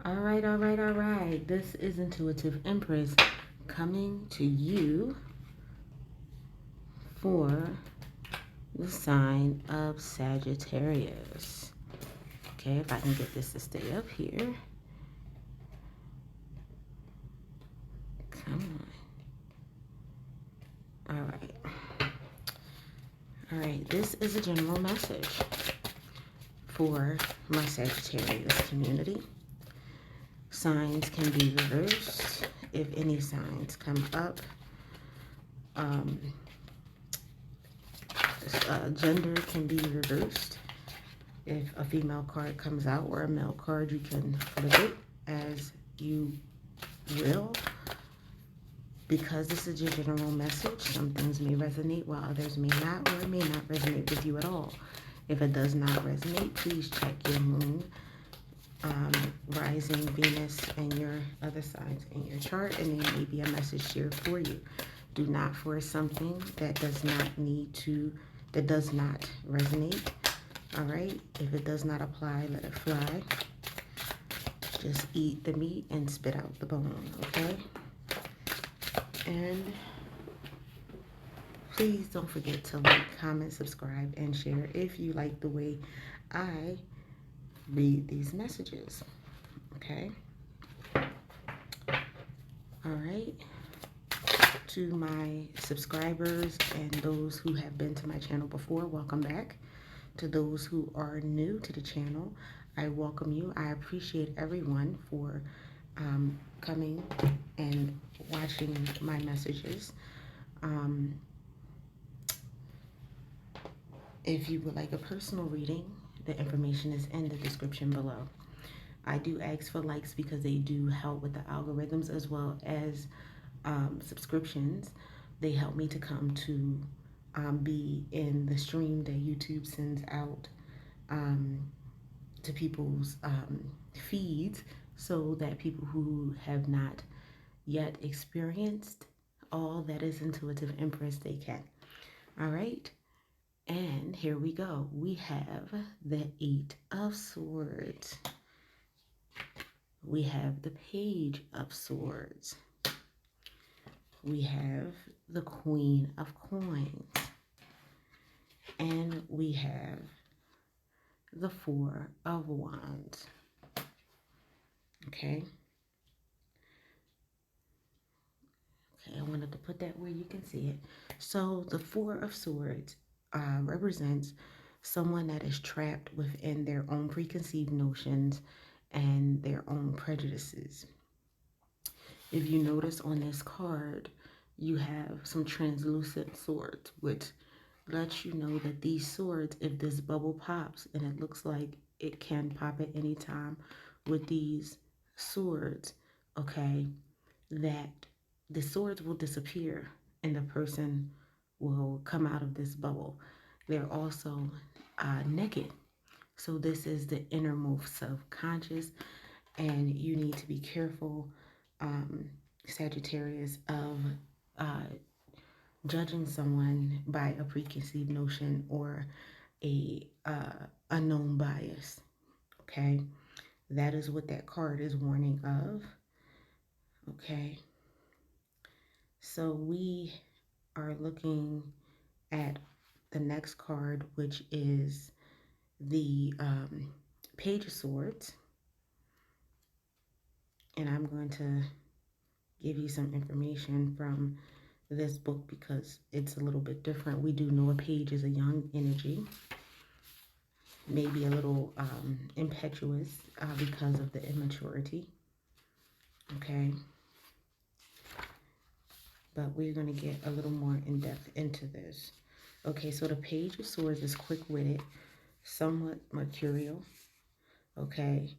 All right. This is Intuitive Empress coming to you for the sign of Sagittarius. Okay, if I can get this to stay up here. Come on. All right, this is a general message for my Sagittarius community. Signs can be reversed if any signs come up. Gender can be reversed. If a female card comes out or a male card, you can flip it as you will. Because this is your general message, some things may resonate while others may not, or it may not resonate with you at all. If it does not resonate, please check your moon, rising, Venus, and your other signs in your chart, and there may be a message here for you. Do not force something that does not resonate. All right, if it does not apply, let it fly. Just eat the meat and spit out the bone, okay? And please don't forget to like, comment, subscribe, and share if you like the way I read these messages, okay? All right. To my subscribers and those who have been to my channel before, welcome back. To those who are new to the channel, I welcome you. I appreciate everyone for coming and watching my messages. If you would like a personal reading, the information is in the description below. I do ask for likes because they do help with the algorithms, as well as subscriptions. They help me to come to be in the stream that YouTube sends out to people's feeds, so that people who have not yet experienced all that is Intuitive Empress, they can. All right. And here we go. We have the Eight of Swords. We have the Page of Swords. We have the Queen of Coins. And we have the Four of Wands. Okay. Okay, I wanted to put that where you can see it. So the Four of Swords represents someone that is trapped within their own preconceived notions and their own prejudices. If you notice on this card, you have some translucent swords, which lets you know that these swords, if this bubble pops, and it looks like it can pop at any time with these swords, okay, that the swords will disappear and the person will come out of this bubble. They're also naked. So this is the innermost subconscious, and you need to be careful, Sagittarius, of judging someone by a preconceived notion or a unknown bias. Okay, that is what that card is warning of. Okay, so we are looking at the next card, which is the Page of Swords. And I'm going to give you some information from this book because it's a little bit different. We do know a page is a young energy, maybe a little impetuous because of the immaturity. Okay. But we're going to get a little more in depth into this. Okay, so the Page of Swords is quick-witted, somewhat mercurial. Okay,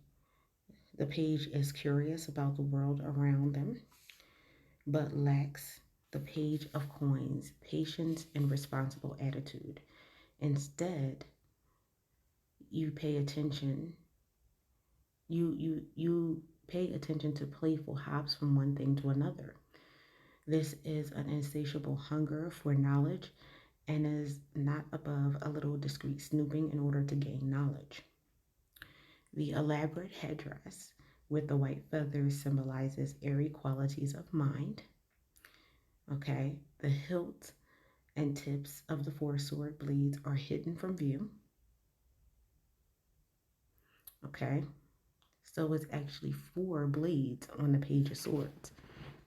the page is curious about the world around them, but lacks the Page of Coins, patience, and responsible attitude. Instead, you pay attention. You pay attention to playful hops from one thing to another. This is an insatiable hunger for knowledge and is not above a little discreet snooping in order to gain knowledge. The elaborate headdress with the white feathers symbolizes airy qualities of mind. Okay, the hilt and tips of the four sword blades are hidden from view. Okay, so it's actually four blades on the Page of Swords.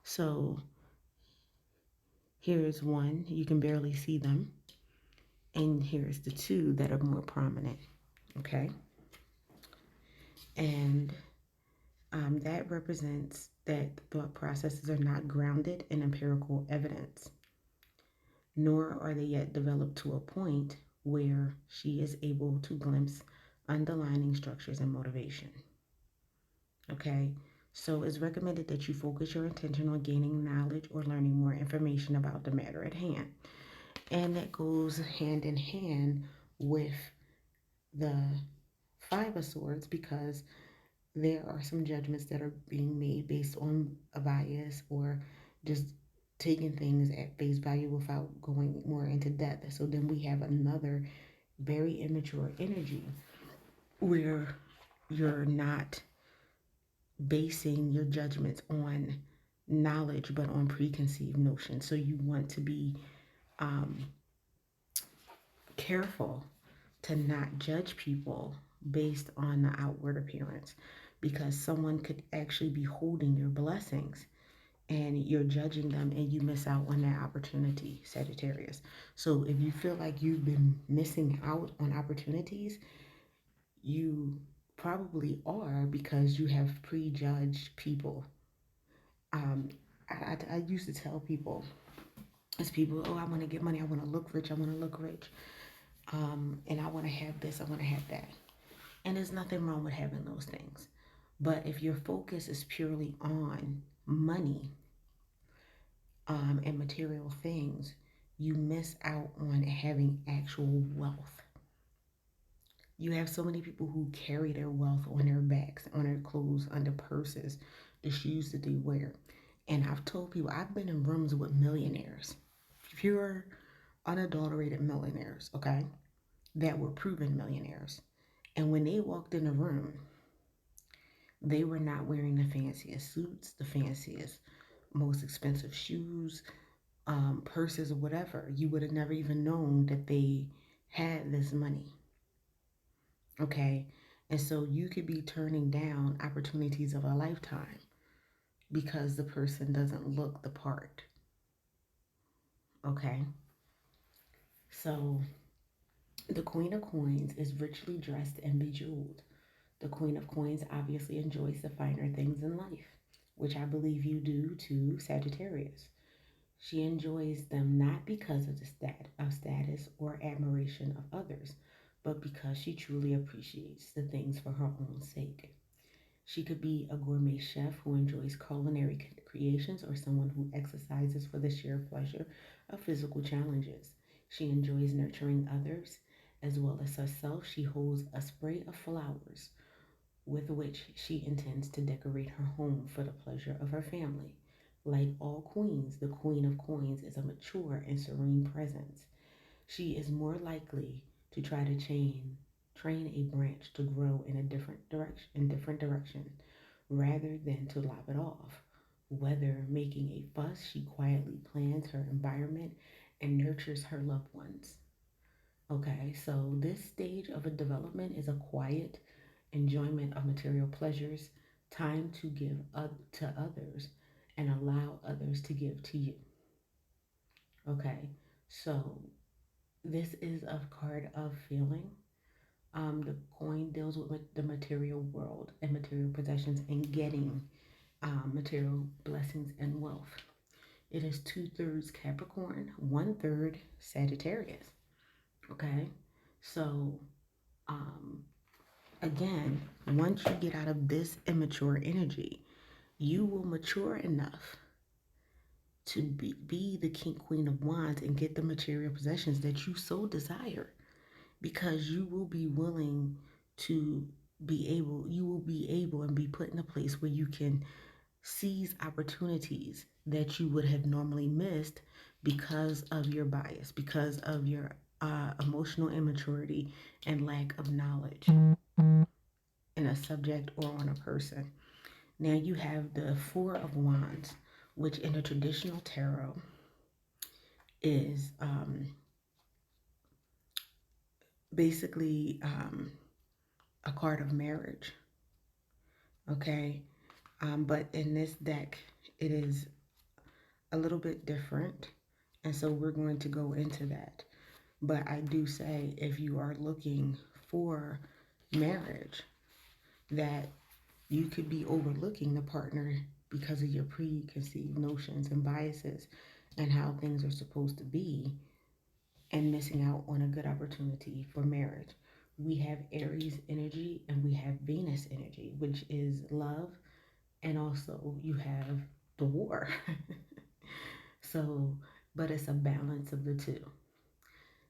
So here's one, you can barely see them. And here's the two that are more prominent. Okay, and that represents that thought processes are not grounded in empirical evidence, nor are they yet developed to a point where she is able to glimpse underlying structures and motivation. Okay, so it's recommended that you focus your attention on gaining knowledge or learning more information about the matter at hand. And that goes hand in hand with the Five of Swords, because there are some judgments that are being made based on a bias or just taking things at face value without going more into depth. So then we have another very immature energy where you're not basing your judgments on knowledge but on preconceived notions. So you want to be um, careful to not judge people based on the outward appearance, because someone could actually be holding your blessings and you're judging them and you miss out on that opportunity, Sagittarius. So if you feel like you've been missing out on opportunities, you probably are, because you have prejudged people. Um, I used to tell people, as people, oh, I want to get money, I want to look rich, I want to look rich, and I want to have this, I want to have that. And there's nothing wrong with having those things. But if your focus is purely on money and material things, you miss out on having actual wealth. You have so many people who carry their wealth on their backs, on their clothes, on their purses, the shoes that they wear. And I've told people, I've been in rooms with millionaires, pure, unadulterated millionaires, okay, that were proven millionaires. And when they walked in the room, they were not wearing the fanciest suits, the fanciest, most expensive shoes, purses, or whatever. You would have never even known that they had this money. Okay. And so you could be turning down opportunities of a lifetime because the person doesn't look the part. Okay. So the Queen of Coins is richly dressed and bejeweled. The Queen of Coins obviously enjoys the finer things in life, which I believe you do too, Sagittarius. She enjoys them not because of the status or admiration of others, but because she truly appreciates the things for her own sake. She could be a gourmet chef who enjoys culinary creations, or someone who exercises for the sheer pleasure of physical challenges. She enjoys nurturing others as well as herself. She holds a spray of flowers with which she intends to decorate her home for the pleasure of her family. Like all queens, the Queen of Coins is a mature and serene presence. She is more likely to try to train a branch to grow in a different direction, rather than to lop it off. Whether making a fuss, she quietly plans her environment and nurtures her loved ones. Okay, so this stage of a development is a quiet enjoyment of material pleasures, time to give up to others, and allow others to give to you. Okay, so this is a card of feeling. The coin deals with the material world and material possessions and getting material blessings and wealth. It is 2/3 Capricorn, 1/3 Sagittarius. Okay, so um, again, once you get out of this immature energy, you will mature enough to be the king, queen of wands and get the material possessions that you so desire, because you will be willing to you will be able and be put in a place where you can seize opportunities that you would have normally missed because of your bias, because of your emotional immaturity and lack of knowledge in a subject or on a person. Now you have the Four of Wands, which in the traditional tarot is basically a card of marriage. Okay, but in this deck, it is a little bit different, and so we're going to go into that. But I do say if you are looking for marriage, that you could be overlooking the partner because of your preconceived notions and biases and how things are supposed to be, and missing out on a good opportunity for marriage. We have Aries energy and we have Venus energy, which is love, and also you have the war. So, but it's a balance of the two.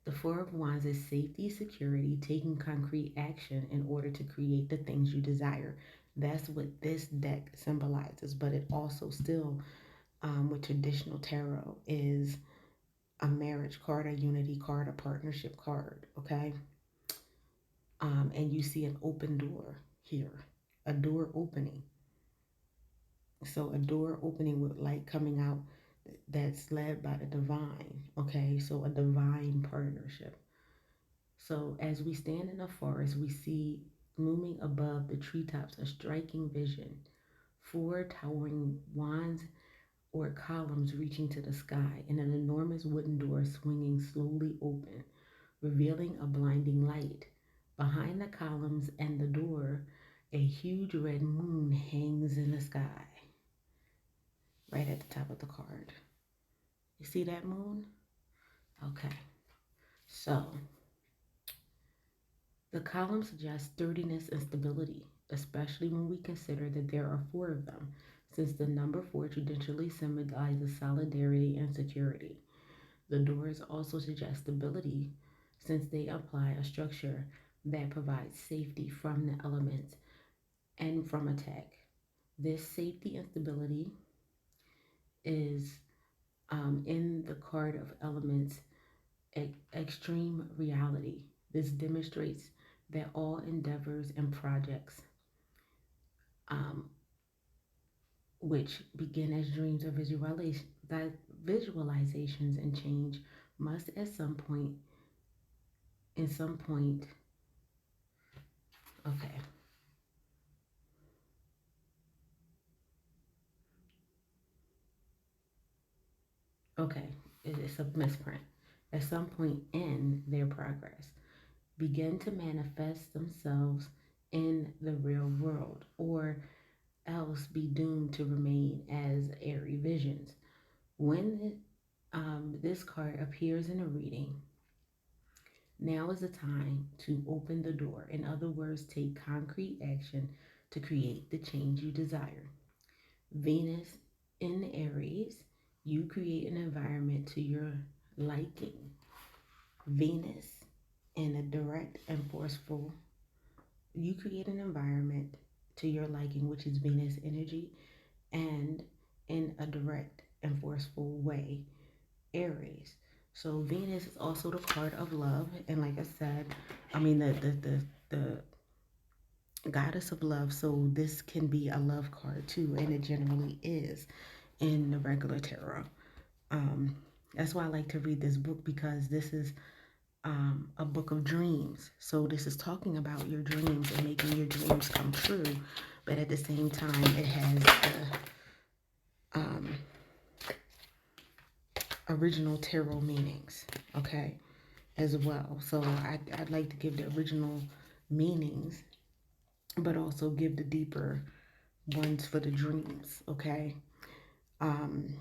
The Four of Wands is safety, security, taking concrete action in order to create the things you desire. That's what this deck symbolizes, but it also still, with traditional tarot, is a marriage card, a unity card, a partnership card, okay? And you see an open door here, a door opening. So a door opening with light coming out that's led by the divine, okay? So a divine partnership. So as we stand in the forest, we see looming above the treetops a striking vision. Four towering wands or columns reaching to the sky, and an enormous wooden door swinging slowly open, revealing a blinding light. Behind the columns and the door, a huge red moon hangs in the sky, right at the top of the card. You see that moon? Okay. So, the column suggests sturdiness and stability, especially when we consider that there are four of them, since the number four traditionally symbolizes solidarity and security. The doors also suggest stability, since they apply a structure that provides safety from the elements and from attack. This safety and stability is in the card of elements extreme reality. This demonstrates that all endeavors and projects, um, which begin as dreams or visualizations and change, must at some point, okay, okay, it's a misprint. At some point in their progress, begin to manifest themselves in the real world, or else be doomed to remain as airy visions. When this card appears in a reading, now is the time to open the door. In other words, take concrete action to create the change you desire. Venus in Aries, you create an environment to your liking. Venus in a direct and forceful, you create an environment to your liking, which is Venus energy, and in a direct and forceful way, Aries. So Venus is also the card of love, and like I said, I mean the goddess of love. So this can be a love card too, and it generally is in the regular tarot. Um, that's why I like to read this book, because this is a book of dreams. So this is talking about your dreams and making your dreams come true, but at the same time, it has the original tarot meanings, okay, as well. So I'd like to give the original meanings, but also give the deeper ones for the dreams, okay? Um,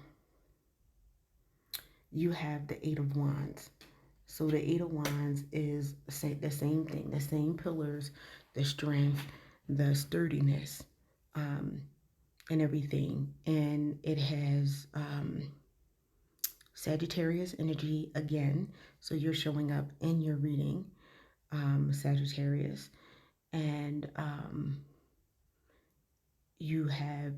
you have the Eight of Wands. So the Eight of Wands is the same thing, the same pillars, the strength, the sturdiness, and everything. And it has Sagittarius energy again. So you're showing up in your reading, Sagittarius. And you have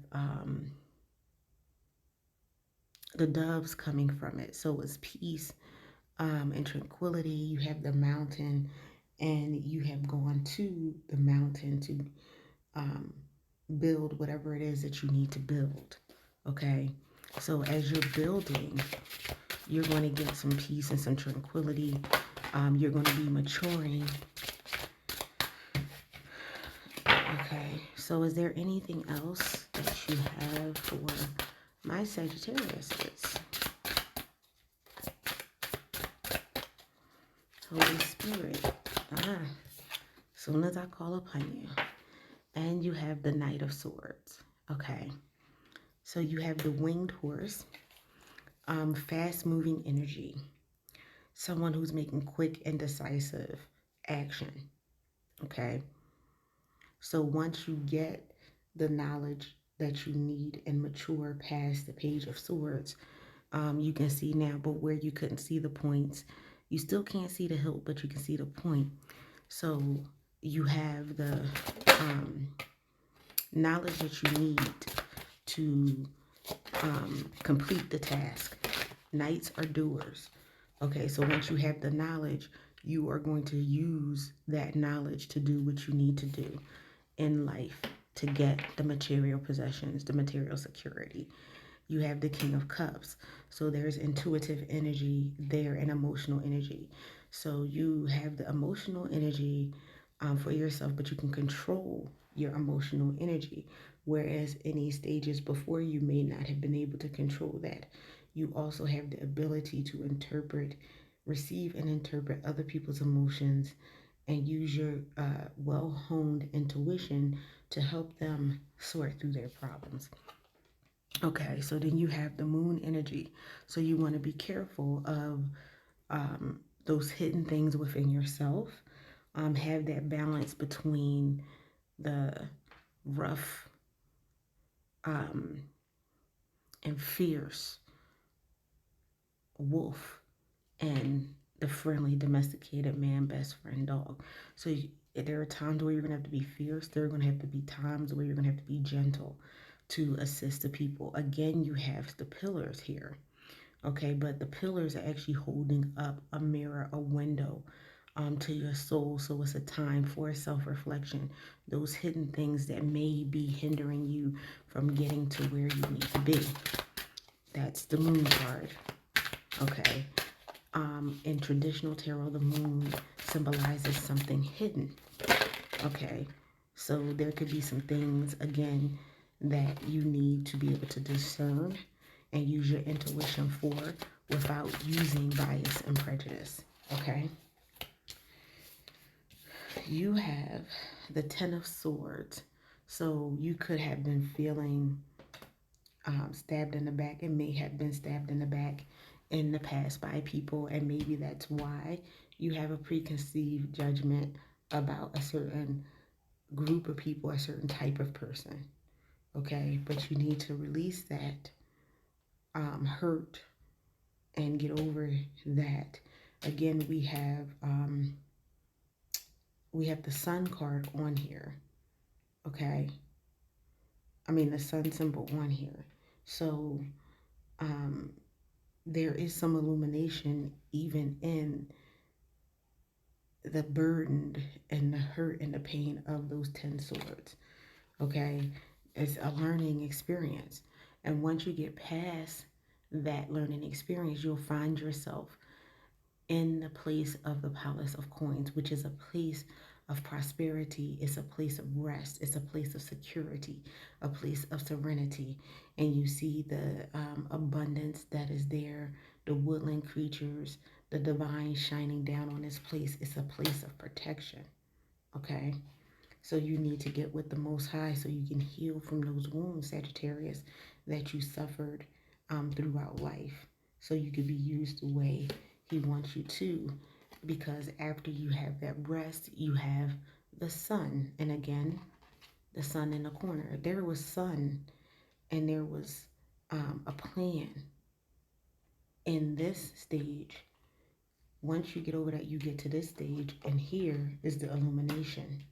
the doves coming from it. So it's peace and tranquility. You have the mountain, and you have gone to the mountain to build whatever it is that you need to build. Okay, so as you're building, you're going to get some peace and some tranquility. You're going to be maturing. Okay, so is there anything else that you have for my Sagittarius? Holy Spirit, soon as I call upon you. And you have the Knight of Swords. Okay, so you have the winged horse, fast-moving energy, someone who's making quick and decisive action. Okay, so once you get the knowledge that you need and mature past the Page of Swords, you can see now, but where you couldn't see the points, you still can't see the hilt, but you can see the point. So you have the knowledge that you need to complete the task. Knights are doers. Okay, so once you have the knowledge, you are going to use that knowledge to do what you need to do in life to get the material possessions, the material security. You have the King of Cups. So there's intuitive energy there and emotional energy. So you have the emotional energy for yourself, but you can control your emotional energy. Whereas any stages before, you may not have been able to control that. You also have the ability to receive and interpret other people's emotions and use your well-honed intuition to help them sort through their problems. Okay, so then you have the moon energy. So you want to be careful of those hidden things within yourself. Have that balance between the rough and fierce wolf and the friendly domesticated man, best friend dog. So there are times where you're going to have to be fierce. There are going to have to be times where you're going to have to be gentle to assist the people. Again, you have the pillars here. Okay, but the pillars are actually holding up a mirror, a window to your soul. So it's a time for self-reflection. Those hidden things that may be hindering you from getting to where you need to be. That's the moon card. Okay. In traditional tarot, the moon symbolizes something hidden. Okay. So there could be some things, again, that you need to be able to discern and use your intuition for without using bias and prejudice. Okay. You have the Ten of Swords. So you could have been feeling stabbed in the back. It may have been stabbed in the back in the past by people, and maybe that's why you have a preconceived judgment about a certain group of people, a certain type of person. Okay, but you need to release that hurt and get over that. Again, we have the sun card on here. Okay, I mean the sun symbol on here. So there is some illumination even in the burden and the hurt and the pain of those 10 swords. Okay, it's a learning experience, and once you get past that learning experience, you'll find yourself in the place of the Palace of Coins, which is a place of prosperity. It's a place of rest. It's a place of security, a place of serenity. And you see the abundance that is there, the woodland creatures, the divine shining down on this place. It's a place of protection. Okay. So you need to get with the Most High so you can heal from those wounds, Sagittarius, that you suffered throughout life. So you can be used the way He wants you to. Because after you have that rest, you have the sun. And again, the sun in the corner. There was sun and there was a plan in this stage. Once you get over that, you get to this stage, and here is the illumination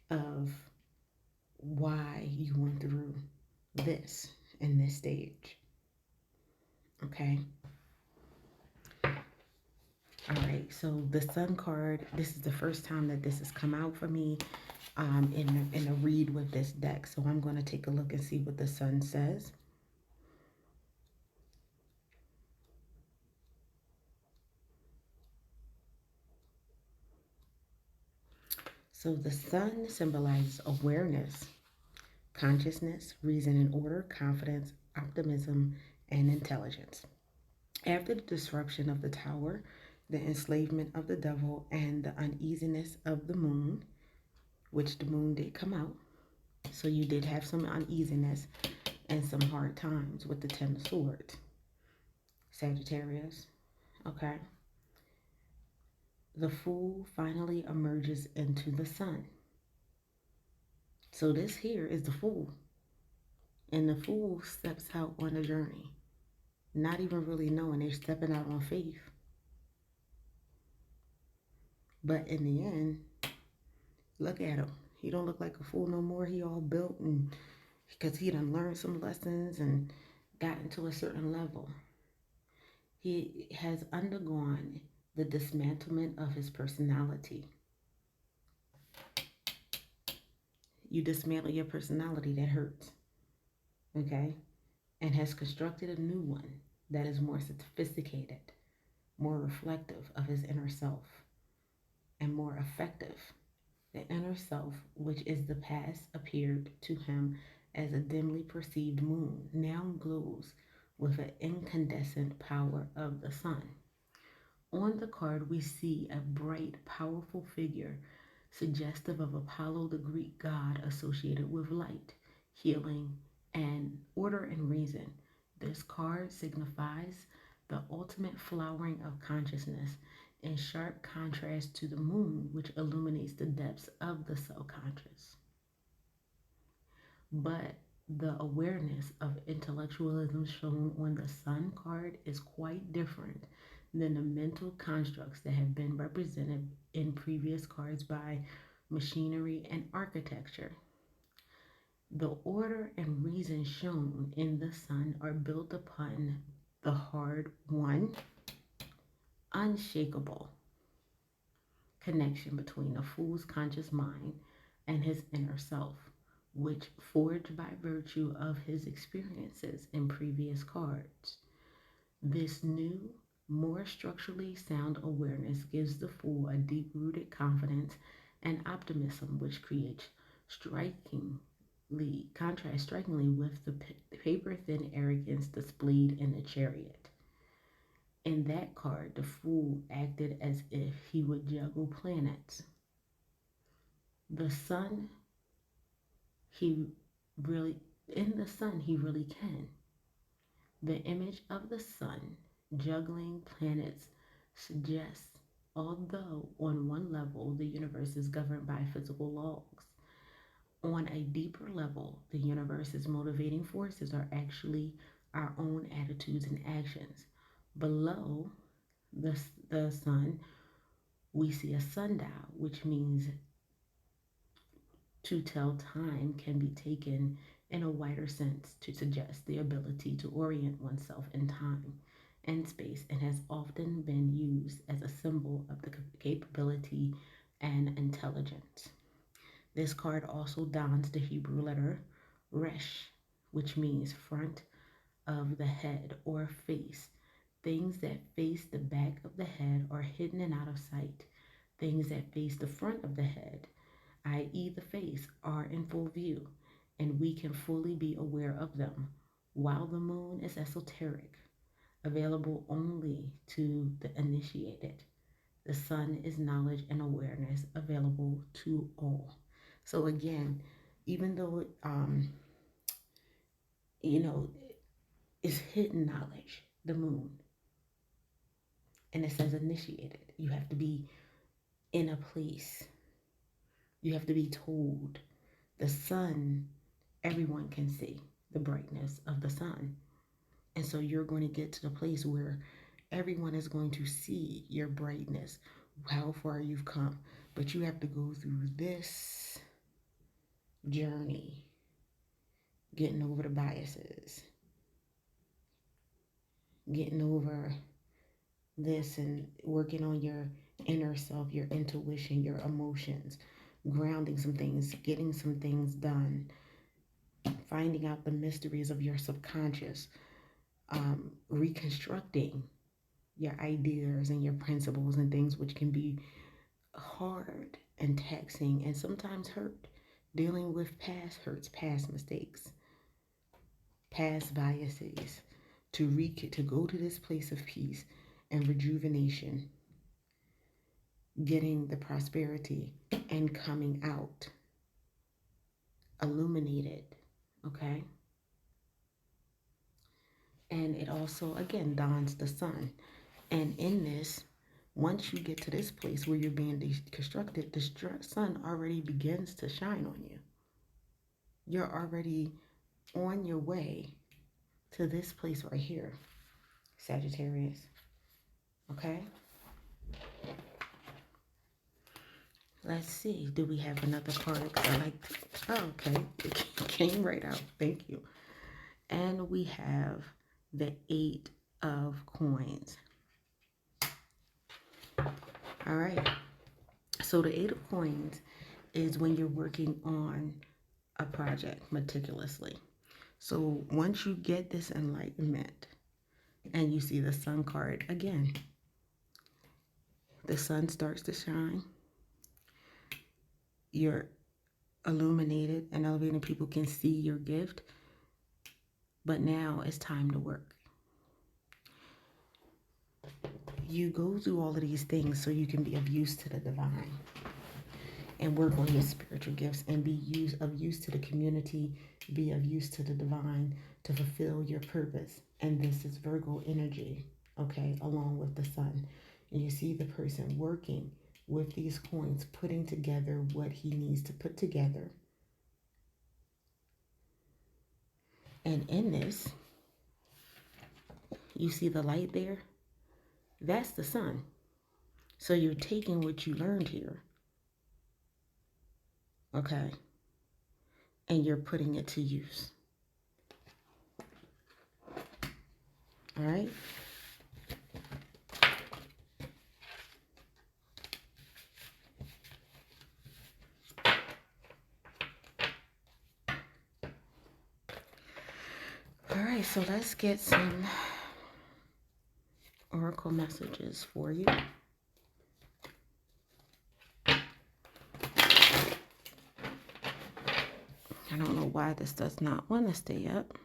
of why you went through this in this stage. Okay. All right. So the sun card, this is the first time that this has come out for me. in a read with this deck. So I'm going to take a look and see what the sun says. So the sun symbolizes awareness, consciousness, reason and order, confidence, optimism, and intelligence. After the disruption of the tower, the enslavement of the devil, and the uneasiness of the moon, which the moon did come out, so you did have some uneasiness and some hard times with the Ten of Swords, Sagittarius, okay? The Fool finally emerges into the sun. So this here is the Fool. And the Fool steps out on a journey, not even really knowing they're stepping out on faith. But in the end, look at him. He don't look like a fool no more. He all built, and because he done learned some lessons and gotten to a certain level. He has undergone the dismantlement of his personality. You dismantle your personality, that hurts. Okay? And has constructed a new one that is more sophisticated, more reflective of his inner self, and more effective. The inner self, which is the past, appeared to him as a dimly perceived moon, now glows with an incandescent power of the sun. On the card, we see a bright, powerful figure suggestive of Apollo, the Greek god associated with light, healing, and order and reason. This card signifies the ultimate flowering of consciousness in sharp contrast to the moon, which illuminates the depths of the subconscious. But the awareness of intellectualism shown on the sun card is quite different than the mental constructs that have been represented in previous cards by machinery and architecture. The order and reason shown in the sun are built upon the hard one, unshakable connection between the fool's conscious mind and his inner self, which forged by virtue of his experiences in previous cards. This new, more structurally sound awareness gives the fool a deep-rooted confidence and optimism, which creates contrast strikingly with the paper-thin arrogance displayed in the Chariot. In that card, the fool acted as if he would juggle planets. The sun, he really, in the sun, he really can. The image of the sun juggling planets suggests, although on one level the universe is governed by physical laws, on a deeper level, the universe's motivating forces are actually our own attitudes and actions. Below the sun, we see a sundial, which means to tell time can be taken in a wider sense to suggest the ability to orient oneself in time and space, and has often been used as a symbol of the capability and intelligence. This card also dons the Hebrew letter Resh, which means front of the head or face. Things that face the back of the head are hidden and out of sight. Things that face the front of the head, i.e., the face, are in full view, and we can fully be aware of them, while the moon is esoteric, available only to the initiated. The sun is knowledge and awareness, available to all. So again, even though you know, it's hidden knowledge, the moon, and it says initiated. You have to be in a place. You have to be told. The sun, everyone can see the brightness of the sun. And so you're going to get to the place where everyone is going to see your brightness, how far you've come. But you have to go through this journey, getting over the biases, getting over this and working on your inner self, your intuition, your emotions, grounding some things, getting some things done, finding out the mysteries of your subconscious, reconstructing your ideas and your principles and things which can be hard and taxing and sometimes hurt, dealing with past hurts, past mistakes, past biases, to go to this place of peace and rejuvenation, getting the prosperity and coming out illuminated, okay? And it also, again, dawns the sun. And in this, once you get to this place where you're being deconstructed, the sun already begins to shine on you. You're already on your way to this place right here, Sagittarius. Okay? Let's see. Do we have another card? Oh, okay. It came right out. Thank you. And we have the 8 of Coins. All right. So the 8 of Coins is when you're working on a project meticulously. So once you get this enlightenment and you see the sun card again, the sun starts to shine. You're illuminated and elevated. People can see your gift. But now it's time to work. You go through all of these things so you can be of use to the divine and work on your spiritual gifts and be of use to the community, be of use to the divine to fulfill your purpose. And this is Virgo energy, okay, along with the sun. And you see the person working with these coins, putting together what he needs to put together. And in this, you see the light there? That's the sun. So you're taking what you learned here, okay, and you're putting it to use. All right? All right, so let's get some oracle messages for you. I don't know why this does not want to stay up.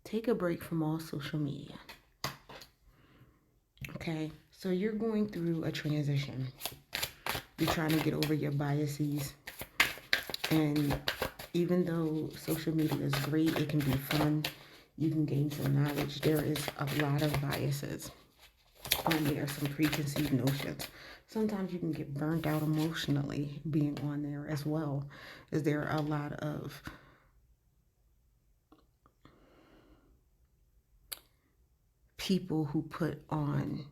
Take a break from all social media. Okay, so you're going through a transition. You're trying to get over your biases. And even though social media is great, it can be fun. You can gain some knowledge. There is a lot of biases on there, some preconceived notions. Sometimes you can get burnt out emotionally being on there as well, as there are a lot of people who put on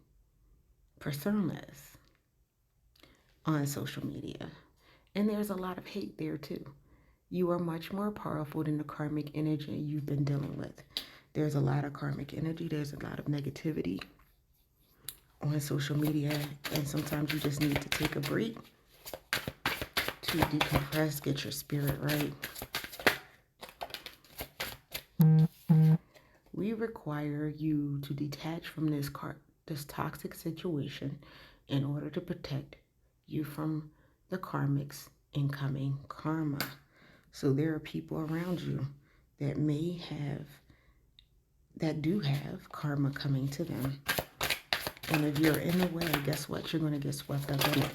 personas on social media. And there's a lot of hate there too. You are much more powerful than the karmic energy you've been dealing with. There's a lot of karmic energy. There's a lot of negativity on social media. And sometimes you just need to take a break to decompress, get your spirit right. We require you to detach from this toxic situation in order to protect you from the karmic's incoming karma. So there are people around you that do have karma coming to them. And if you're in the way, guess what? You're going to get swept up in it.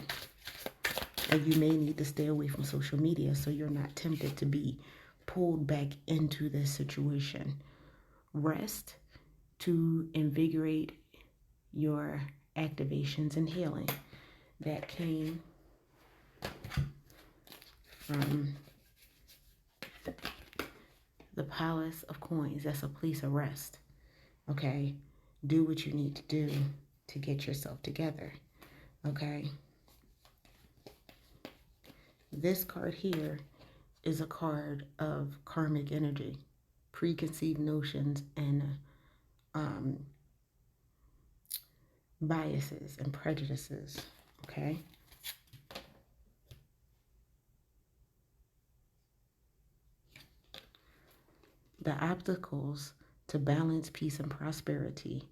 And you may need to stay away from social media so you're not tempted to be pulled back into this situation. Rest to invigorate your activations and healing. That came from the Palace of Coins. That's a place of rest. Okay? Do what you need to do to get yourself together. Okay? This card here is a card of karmic energy, preconceived notions, and biases and prejudices, okay? The obstacles to balance, peace, and prosperity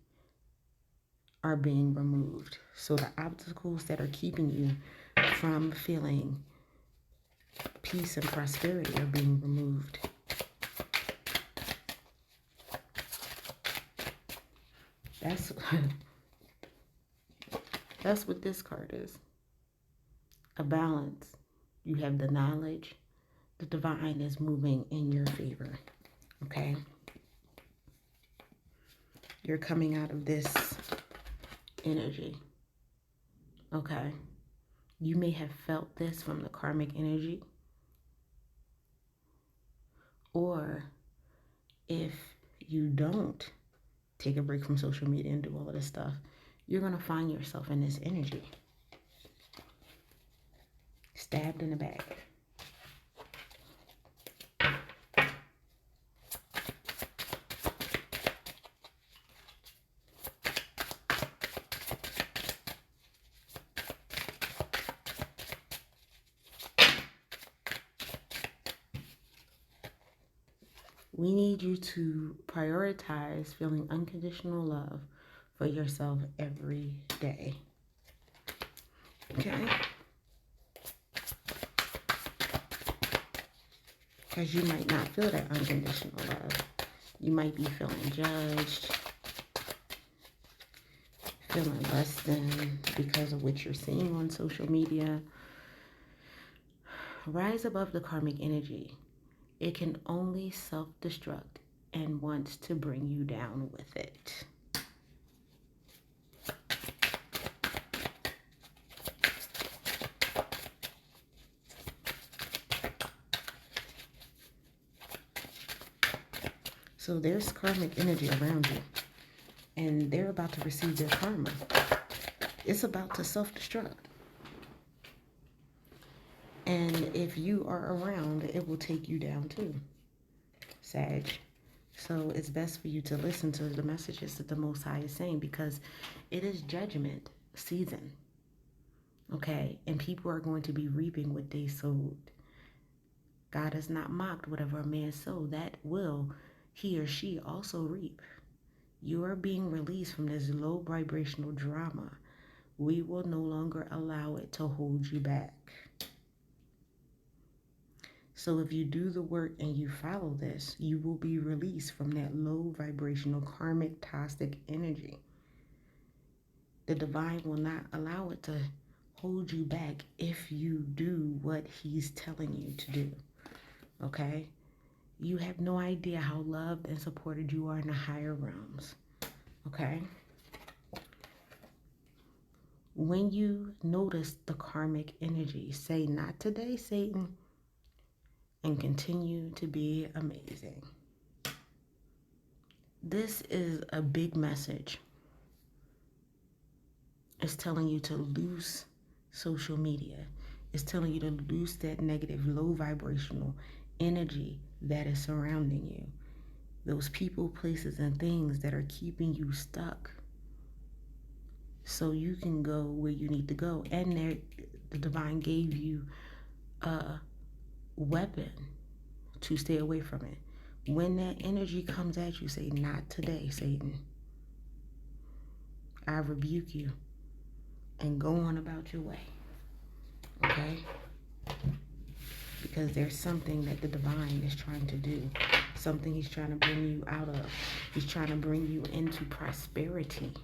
are being removed. So the obstacles that are keeping you from feeling peace and prosperity are being removed. That's that's what this card is. A balance. You have the knowledge. The divine is moving in your favor. Okay? You're coming out of this energy. Okay? You may have felt this from the karmic energy. Or if you don't take a break from social media and do all of this stuff, you're going to find yourself in this energy. Stabbed in the back. We need you to prioritize feeling unconditional love for yourself every day. Okay? Because you might not feel that unconditional love. You might be feeling judged, feeling less than because of what you're seeing on social media. Rise above the karmic energy. It can only self-destruct and wants to bring you down with it. So there's karmic energy around you, and they're about to receive their karma. It's about to self-destruct. And if you are around, it will take you down too, Sag. So it's best for you to listen to the messages that the Most High is saying, because it is judgment season. Okay? And people are going to be reaping what they sowed. God has not mocked whatever a man sow, that will he or she also reap. You are being released from this low vibrational drama. We will no longer allow it to hold you back. So if you do the work and you follow this, you will be released from that low vibrational karmic toxic energy. The divine will not allow it to hold you back if you do what he's telling you to do. Okay? You have no idea how loved and supported you are in the higher realms. Okay? When you notice the karmic energy, say, "Not today, Satan," and continue to be amazing. This is a big message. It's telling you to loose social media. It's telling you to loose that negative, low vibrational energy that is surrounding you. Those people, places, and things that are keeping you stuck. So you can go where you need to go. And the divine gave you a weapon to stay away from it. When that energy comes at you, say, "Not today, Satan. I rebuke you," and go on about your way. Okay? Because there's something that the divine is trying to do. Something he's trying to bring you out of. He's trying to bring you into prosperity.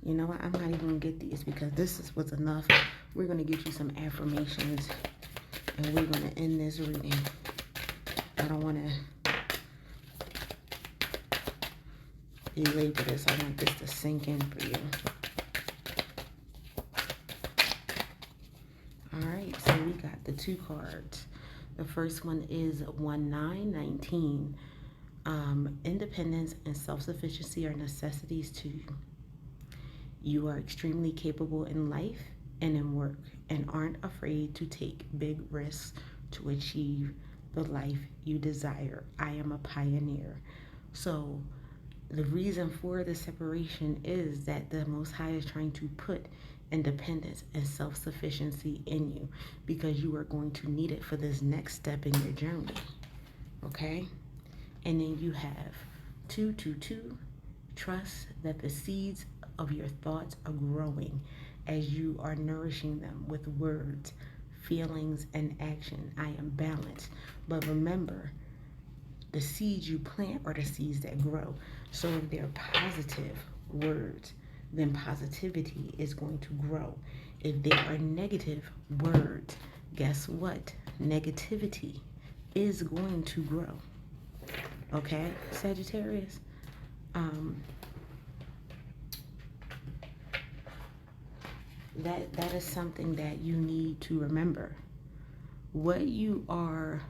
You know what? I'm not even going to get these because this is what's enough. We're going to get you some affirmations and we're going to end this reading. I don't want to belabor this. I want this to sink in for you. Alright, so we got the two cards. The first one is 1919. Independence and self-sufficiency are necessities to you. You are extremely capable in life and in work and aren't afraid to take big risks to achieve the life you desire. I am a pioneer. So the reason for the separation is that the Most High is trying to put independence and self-sufficiency in you, because you are going to need it for this next step in your journey. Okay? And then you have 222. Trust that the seeds of your thoughts are growing as you are nourishing them with words, feelings, and action. I am balanced. But remember, the seeds you plant are the seeds that grow. So if they're positive words, then positivity is going to grow. If they are negative words, guess what? Negativity is going to grow. Okay, Sagittarius? That is something that you need to remember. What you are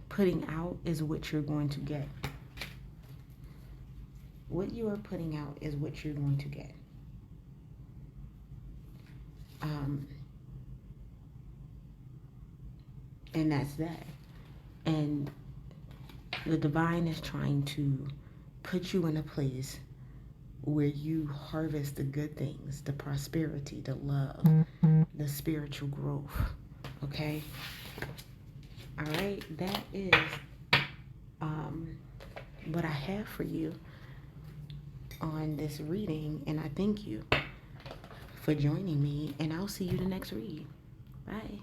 putting out is what you're going to get. What you are putting out is what you're going to get. And that's that. And the divine is trying to put you in a place where you harvest the good things, the prosperity, the love, the spiritual growth. Okay? All right? That is what I have for you on this reading. And I thank you for joining me. And I'll see you the next read. Bye.